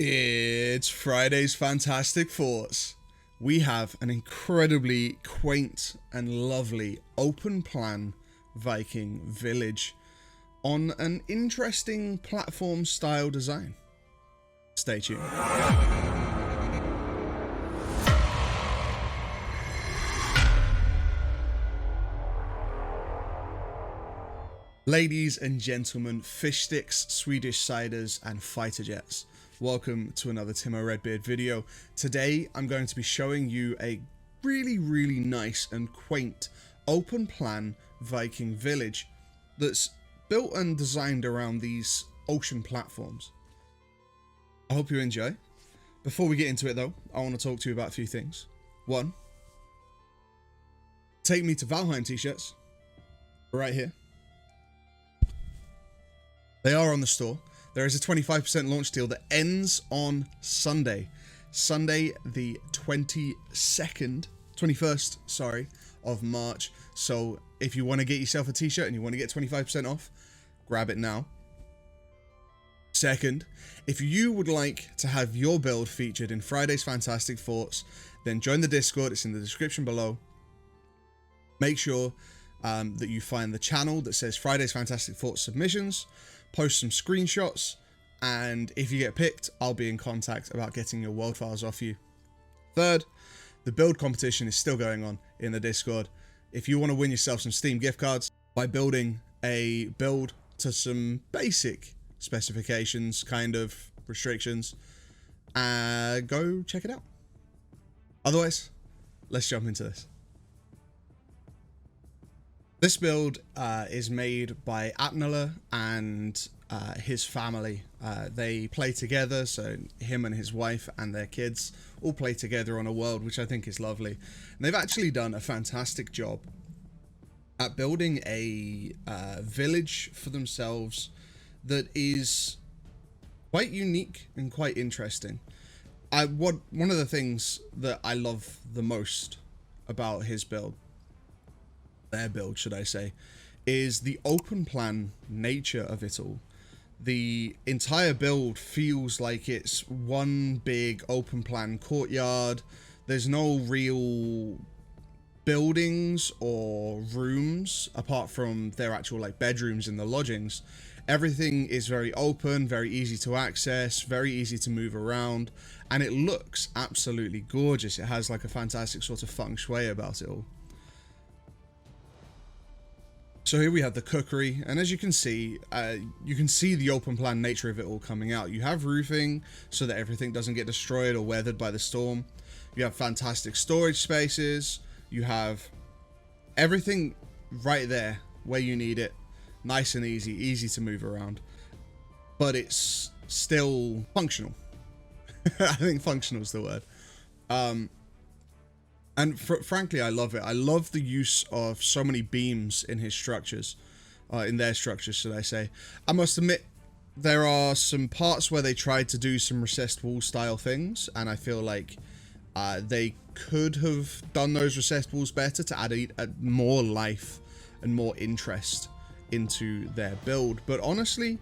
It's Friday's Fantastic Thoughts. We have an incredibly quaint and lovely open plan Viking village on an interesting platform style design. Stay tuned. Ladies and gentlemen, fish sticks, Swedish ciders, and fighter jets. Welcome to another Timoredbeard video. Today, I'm going to be showing you a really nice and quaint open plan Viking village that's built and designed around these ocean platforms. I hope you enjoy. Before we get into it though, I want to talk to you about a few things. One, take me to Valheim t-shirts, right here. They are on the store. There is a 25% launch deal that ends on Sunday the 21st, of March. So if you want to get yourself a t-shirt and you want to get 25% off, grab it now. Second, if you would like to have your build featured in Friday's Fantastic Thoughts, then join the Discord. It's in the description below. Make sure that you find the channel that says Friday's Fantastic Thoughts submissions. Post some screenshots, and if you get picked, I'll be in contact about getting your world files off you. Third, the build competition is still going on in the Discord. If you want to win yourself some Steam gift cards by building a build to some basic specifications, kind of restrictions, go check it out. Otherwise, let's jump into this. This build is made by Apnla and his family. They play together, so him and his wife and their kids all play together on a world, which I think is lovely. And they've actually done a fantastic job at building a village for themselves that is quite unique and quite interesting. One of the things that I love the most about his build, their build should I say, is the open plan nature of it all. The entire build feels like it's one big open plan courtyard. There's no real buildings or rooms apart from their actual like bedrooms in the lodgings. Everything is very open, very easy to access, very easy to move around, and it looks absolutely gorgeous. It has like a fantastic sort of feng shui about it all. So here we have the cookery, and as you can see the open plan nature of it all coming out. You have roofing so that everything doesn't get destroyed or weathered by the storm. You have fantastic storage spaces. You have everything right there where you need it. Nice and easy to move around. But it's still functional. I think functional is the word. And frankly, I love it. I love the use of so many beams in his structures, in their structures, should I say. I must admit, there are some parts where they tried to do some recessed wall style things, and I feel like they could have done those recessed walls better to add more life and more interest into their build. But honestly,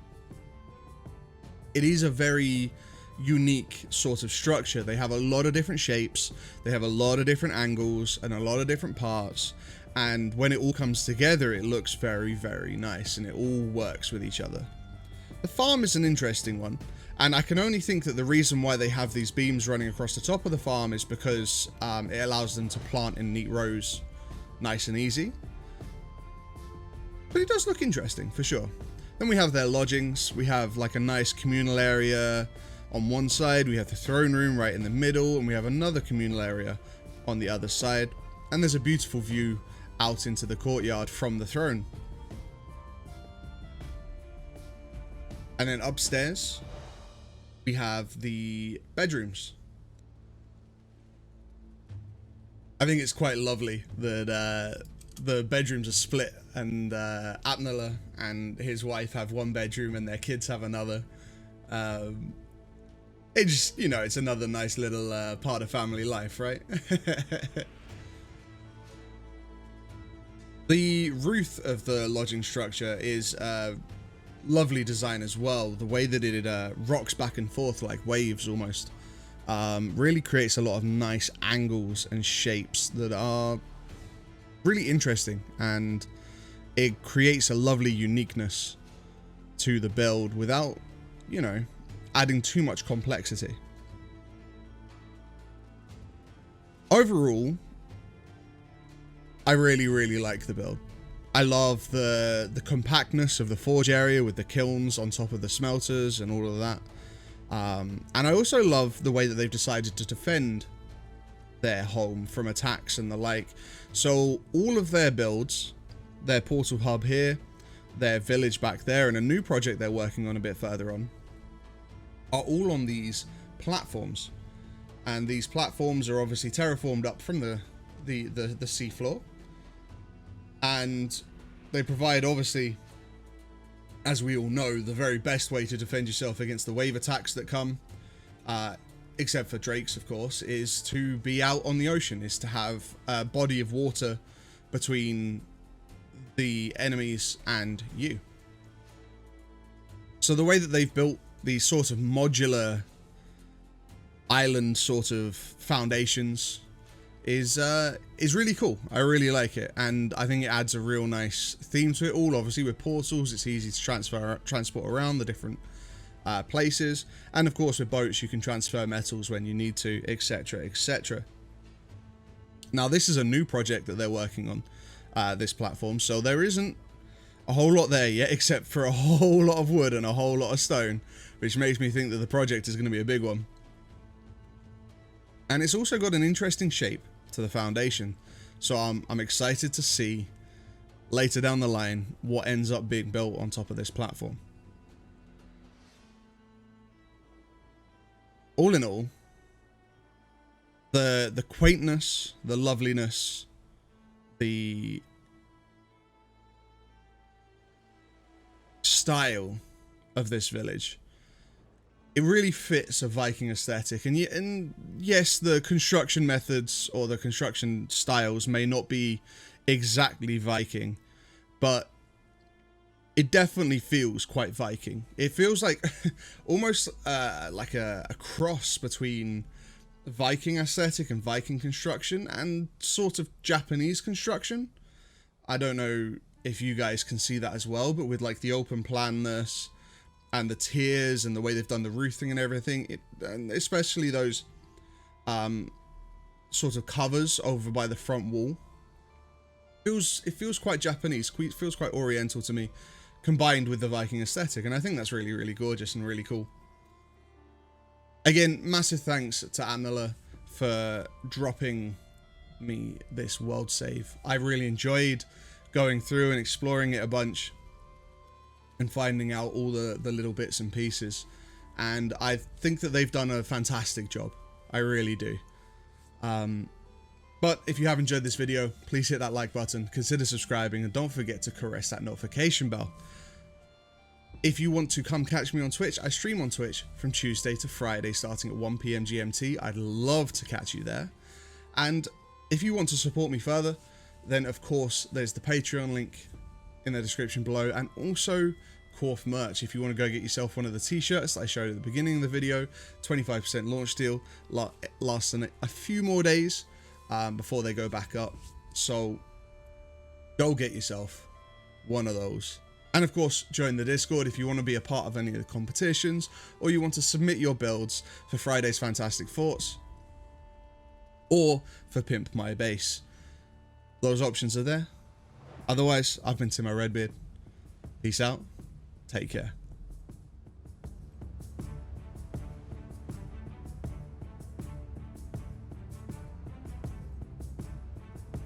it is a very unique sort of structure. They have a lot of different shapes, they have a lot of different angles and a lot of different parts, and when it all comes together it looks very nice and it all works with each other. The farm is an interesting one, and I can only think that the reason why they have these beams running across the top of the farm is because it allows them to plant in neat rows, nice and easy. But it does look interesting for sure. Then we have their lodgings. We have like a nice communal area on one side, we have the throne room right in the middle, and we have another communal area on the other side, and there's a beautiful view out into the courtyard from the throne. And then upstairs we have the bedrooms. I think it's quite lovely that the bedrooms are split, and Apnla and his wife have one bedroom and their kids have another. It just, you know, it's another nice little part of family life, right? The roof of the lodging structure is lovely design as well. The way that it rocks back and forth like waves almost really creates a lot of nice angles and shapes that are really interesting, and it creates a lovely uniqueness to the build without, you know, adding too much complexity. Overall, I really like the build. I love the compactness of the forge area with the kilns on top of the smelters and all of that. And I also love the way that they've decided to defend their home from attacks and the like. So all of their builds, their portal hub here, their village back there, and a new project they're working on a bit further on, are all on these platforms. And these platforms are obviously terraformed up from the seafloor. And they provide, obviously, as we all know, the very best way to defend yourself against the wave attacks that come, except for drakes, of course, is to be out on the ocean, is to have a body of water between the enemies and you. So the way that they've built these sort of modular island sort of foundations is really cool. I really like it, and I think it adds a real nice theme to it all. Obviously with portals, it's easy to transport around the different places, and of course with boats you can transfer metals when you need to, etc, etc. Now this is a new project that they're working on, this platform, so there isn't a whole lot there yet except for a whole lot of wood and a whole lot of stone, which makes me think that the project is going to be a big one. And it's also got an interesting shape to the foundation, so I'm excited to see later down the line what ends up being built on top of this platform. All in all, the quaintness, the loveliness, the style of this village, it really fits a Viking aesthetic. And yes, the construction methods or the construction styles may not be exactly Viking, but it definitely feels quite Viking. It feels like almost like a cross between Viking aesthetic and Viking construction and sort of Japanese construction. I don't know if you guys can see that as well, but with like the open planness and the tiers and the way they've done the roofing and everything, and especially those sort of covers over by the front wall, it feels quite Japanese, it feels quite oriental to me, combined with the Viking aesthetic, and I think that's really gorgeous and really cool. Again, massive thanks to Apnla for dropping me this world save. I really enjoyed going through and exploring it a bunch and finding out all the little bits and pieces, and I think that they've done a fantastic job. I really do. But if you have enjoyed this video, please hit that like button, consider subscribing, and don't forget to caress that notification bell. If you want to come catch me on Twitch, I stream on Twitch from Tuesday to Friday starting at 1 PM GMT. I'd love to catch you there. And if you want to support me further, then of course there's the Patreon link in the description below, and also Korf merch. If you want to go get yourself one of the t-shirts that I showed at the beginning of the video, 25% launch deal, lasts a few more days before they go back up, so go get yourself one of those. And of course, join the Discord if you want to be a part of any of the competitions, or you want to submit your builds for Friday's Fantastic Thoughts, or for Pimp My Base. Those options are there. Otherwise, I've been Timoredbeard. Peace out. Take care.